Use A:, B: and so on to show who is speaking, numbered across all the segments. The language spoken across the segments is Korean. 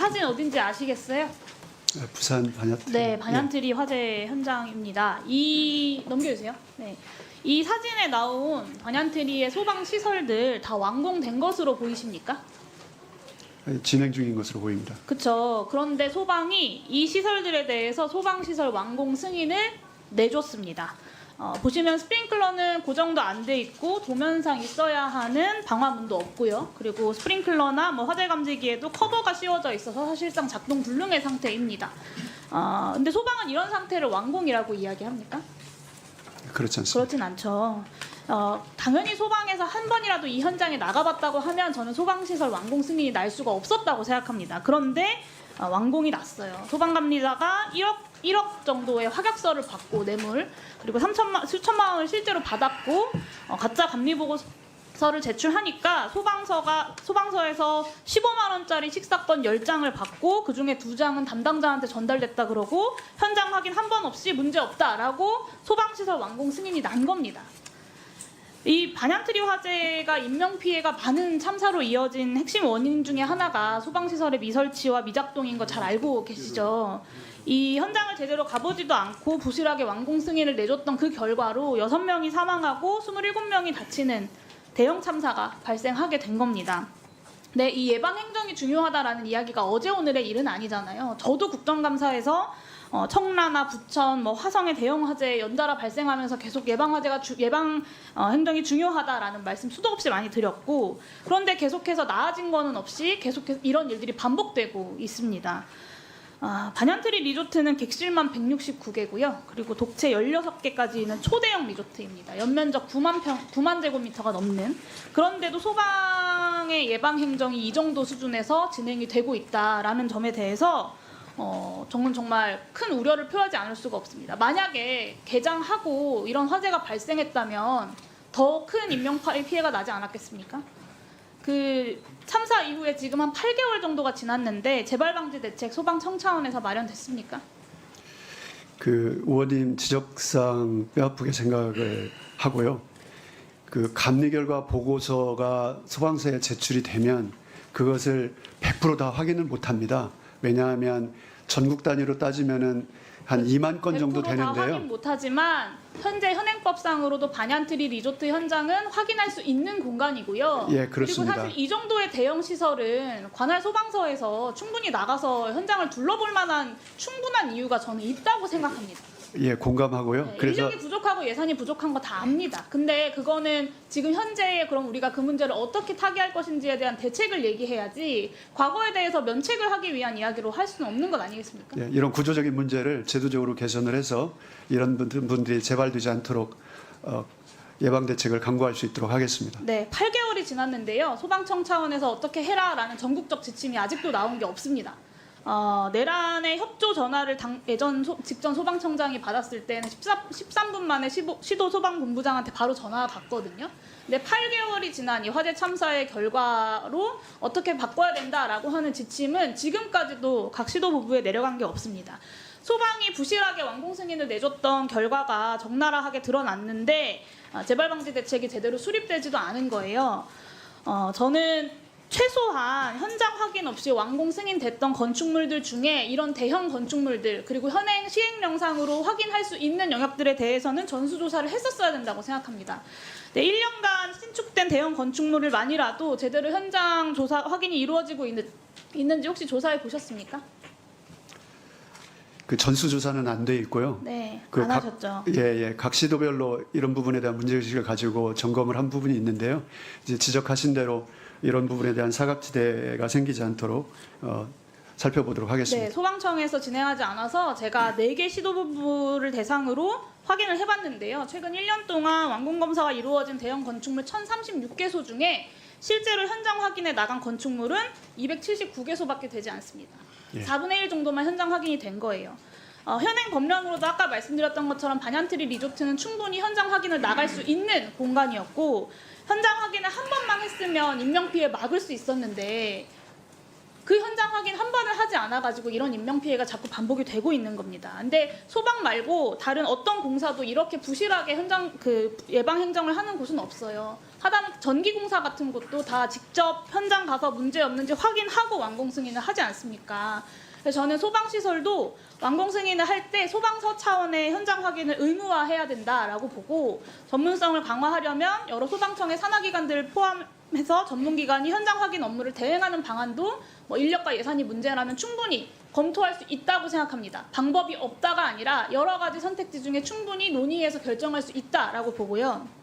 A: 사진 어딘지 아시겠어요?
B: 부산 반야트리.
A: 네, 반얀트리 화재 현장입니다. 넘겨주세요. 네. 이 사진에 나온 반얀트리의 소방 시설들 다 완공된 것으로 보이십니까?
B: 진행 중인 것으로 보입니다.
A: 그렇죠. 그런데 소방이 이 시설들에 대해서 소방시설 완공 승인을 내줬습니다. 보시면 스프링클러는 고정도 안 돼 있고 도면상 있어야 하는 방화문도 없고요. 그리고 스프링클러나 화재 감지기에도 커버가 씌워져 있어서 사실상 작동 불능의 상태입니다. 근데 소방은 이런 상태를 완공이라고 이야기합니까?
B: 그렇지 않습니다.
A: 그렇진 않죠. 당연히 소방에서 한 번이라도 이 현장에 나가봤다고 하면 저는 소방시설 완공 승인이 날 수가 없었다고 생각합니다. 그런데 완공이 났어요. 소방감리자가 1억 정도의 확약서를 받고 뇌물 그리고 수천만 원을 실제로 받았고 가짜 감리보고서를 제출하니까 소방서에서 15만 원짜리 식사권 10장을 받고 그중에 2장은 담당자한테 전달됐다 그러고 현장 확인 한 번 없이 문제없다라고 소방시설 완공 승인이 난 겁니다. 이 반얀트리 화재가 인명피해가 많은 참사로 이어진 핵심 원인 중에 하나가 소방시설의 미설치와 미작동인 거 잘 알고 계시죠? 이 현장을 제대로 가보지도 않고 부실하게 완공 승인을 내줬던 그 결과로 6명이 사망하고 27명이 다치는 대형 참사가 발생하게 된 겁니다. 네, 이 예방 행정이 중요하다라는 이야기가 어제 오늘의 일은 아니잖아요. 저도 국정감사에서 청라나 부천, 화성의 대형 화재 연달아 발생하면서 계속 예방 행정이 중요하다라는 말씀 수도 없이 많이 드렸고, 그런데 계속해서 나아진 거는 없이 계속해서 이런 일들이 반복되고 있습니다. 반얀트리 리조트는 객실만 169개고요. 그리고 독채 16개까지는 초대형 리조트입니다. 연면적 9만 제곱미터가 넘는. 그런데도 소방의 예방 행정이 이 정도 수준에서 진행이 되고 있다라는 점에 대해서 저는 정말 큰 우려를 표하지 않을 수가 없습니다. 만약에 개장하고 이런 화재가 발생했다면 더 큰 인명 피해가 나지 않았겠습니까? 그 참사 이후에 지금 한 8개월 정도가 지났는데 재발방지 대책 소방청 차원에서 마련됐습니까?
B: 그 의원님 지적상 뼈아프게 생각을 하고요. 그 감리 결과 보고서가 소방서에 제출이 되면 그것을 100% 다 확인을 못합니다. 왜냐하면 전국 단위로 따지면은 한 2만 건 정도
A: 100% 다
B: 되는데요.
A: 확인 못하지만 현재 현행법상으로도 반얀트리 리조트 현장은 확인할 수 있는 공간이고요.
B: 예, 그렇습니다.
A: 그리고 사실 이 정도의 대형 시설은 관할 소방서에서 충분히 나가서 현장을 둘러볼 만한 충분한 이유가 저는 있다고 생각합니다.
B: 예, 공감하고요.
A: 네,
B: 그래서
A: 인력이 부족하고 예산이 부족한 거 다 압니다. 근데 그거는 지금 현재에 그럼 우리가 그 문제를 어떻게 타개할 것인지에 대한 대책을 얘기해야지 과거에 대해서 면책을 하기 위한 이야기로 할 수는 없는 것 아니겠습니까?
B: 예, 이런 구조적인 문제를 제도적으로 개선을 해서 이런 분들이 재발되지 않도록 예방 대책을 강구할 수 있도록 하겠습니다.
A: 네, 8개월이 지났는데요. 소방청 차원에서 어떻게 해라라는 전국적 지침이 아직도 나온 게 없습니다. 내란의 협조 전화를 직전 소방청장이 받았을 때는 13분 만에 시도 소방본부장한테 바로 전화가 갔거든요. 근데 8개월이 지난 이 화재 참사의 결과로 어떻게 바꿔야 된다라고 하는 지침은 지금까지도 각 시도부부에 내려간 게 없습니다. 소방이 부실하게 완공 승인을 내줬던 결과가 적나라하게 드러났는데 재발방지 대책이 제대로 수립되지도 않은 거예요. 저는 최소한 현장 확인 없이 완공 승인됐던 건축물들 중에 이런 대형 건축물들 그리고 현행 시행령상으로 확인할 수 있는 영역들에 대해서는 전수조사를 했었어야 된다고 생각합니다. 네, 1년간 신축된 대형 건축물을 만이라도 제대로 현장 조사 확인이 이루어지고 있는지 혹시 조사해 보셨습니까?
B: 그 전수조사는 안 돼 있고요.
A: 네,
B: 그
A: 안 하셨죠.
B: 예, 각 시도별로 이런 부분에 대한 문제의식을 가지고 점검을 한 부분이 있는데요. 이제 지적하신 대로 이런 부분에 대한 사각지대가 생기지 않도록 살펴보도록 하겠습니다.
A: 네, 소방청에서 진행하지 않아서 제가 4개 시도부부를 대상으로 확인을 해봤는데요. 최근 1년 동안 완공검사가 이루어진 대형 건축물 1036개소 중에 실제로 현장 확인에 나간 건축물은 279개소밖에 되지 않습니다.
B: 예.
A: 4분의 1 정도만 현장 확인이 된 거예요. 현행 법령으로도 아까 말씀드렸던 것처럼 반얀트리 리조트는 충분히 현장 확인을 나갈 수 있는 공간이었고 현장 확인을 한 번만 했으면 인명피해 막을 수 있었는데 그 현장 확인 한 번을 하지 않아가지고 이런 인명 피해가 자꾸 반복이 되고 있는 겁니다. 근데 소방 말고 다른 어떤 공사도 이렇게 부실하게 현장 예방 행정을 하는 곳은 없어요. 하다못해 전기공사 같은 곳도 다 직접 현장 가서 문제 없는지 확인하고 완공 승인을 하지 않습니까? 그래서 저는 소방시설도 완공 승인을 할 때 소방서 차원의 현장 확인을 의무화해야 된다라고 보고, 전문성을 강화하려면 여러 소방청의 산하기관들을 포함해서 전문기관이 현장 확인 업무를 대행하는 방안도 인력과 예산이 문제라면 충분히 검토할 수 있다고 생각합니다. 방법이 없다가 아니라 여러 가지 선택지 중에 충분히 논의해서 결정할 수 있다라고 보고요.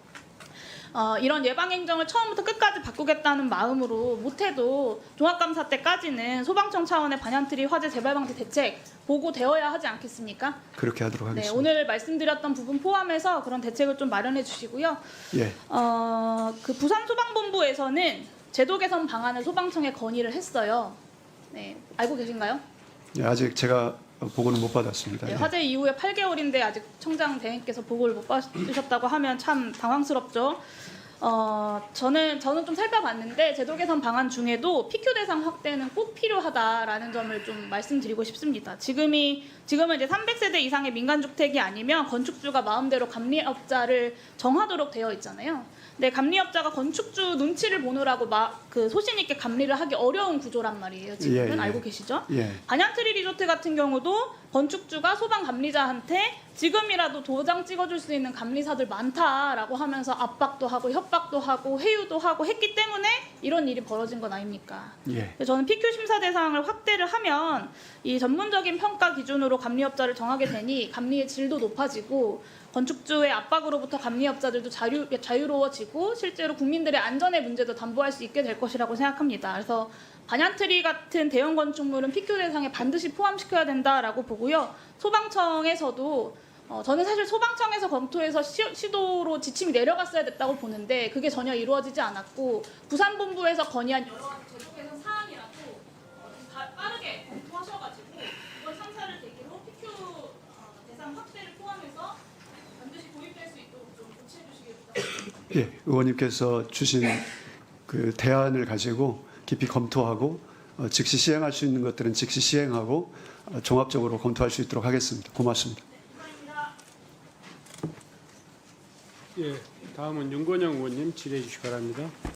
A: 이런 예방행정을 처음부터 끝까지 바꾸겠다는 마음으로 못해도 종합감사 때까지는 소방청 차원의 반얀트리 화재 재발방지 대책 보고되어야 하지 않겠습니까?
B: 그렇게 하도록
A: 네,
B: 하겠습니다.
A: 오늘 말씀드렸던 부분 포함해서 그런 대책을 좀 마련해 주시고요.
B: 예.
A: 부산소방본부에서는 제도 개선 방안을 소방청에 건의를 했어요. 네, 알고 계신가요?
B: 예, 아직 제가 보고는 못 받았습니다.
A: 네,
B: 예.
A: 화재 이후에 8개월인데 아직 청장 대행께서 보고를 못 받으셨다고 하면 참 당황스럽죠. 저는 좀 살펴봤는데 제도 개선 방안 중에도 PQ 대상 확대는 꼭 필요하다라는 점을 좀 말씀드리고 싶습니다. 지금은 이제 300세대 이상의 민간주택이 아니면 건축주가 마음대로 감리업자를 정하도록 되어 있잖아요. 근데 감리업자가 건축주 눈치를 보느라고 소신 있게 감리를 하기 어려운 구조란 말이에요. 지금은
B: 예, 예.
A: 알고 계시죠?
B: 예.
A: 반얀트리 리조트 같은 경우도 건축주가 소방 감리자한테 지금이라도 도장 찍어줄 수 있는 감리사들 많다라고 하면서 압박도 하고 협박도 하고 회유도 하고 했기 때문에 이런 일이 벌어진 건 아닙니까?
B: 예.
A: 저는 PQ 심사 대상을 확대를 하면 이 전문적인 평가 기준으로 감리업자를 정하게 되니 감리의 질도 높아지고 건축주의 압박으로부터 감리업자들도 자유로워지고 실제로 국민들의 안전의 문제도 담보할 수 있게 될 것이라고 생각합니다. 그래서 반얀트리 같은 대형 건축물은 PQ 대상에 반드시 포함시켜야 된다라고 보고요. 소방청에서도 저는 사실 소방청에서 검토해서 시도로 지침이 내려갔어야 됐다고 보는데 그게 전혀 이루어지지 않았고 부산본부에서 건의한 여러 가지 제도 개선 사안이라도 좀 빠르게 검토하셔가지고 이번 3사를 계기로 PQ 대상 확대를 포함해서 반드시 도입될 수 있도록 좀 조치해 주시기 바랍니다.
B: 예. 의원님께서 주신 그 대안을 가지고 깊이 검토하고 즉시 시행할 수 있는 것들은 즉시 시행하고 종합적으로 검토할 수 있도록 하겠습니다. 고맙습니다.
C: 예, 다음은 윤건영 의원님 질의해 주시기 바랍니다.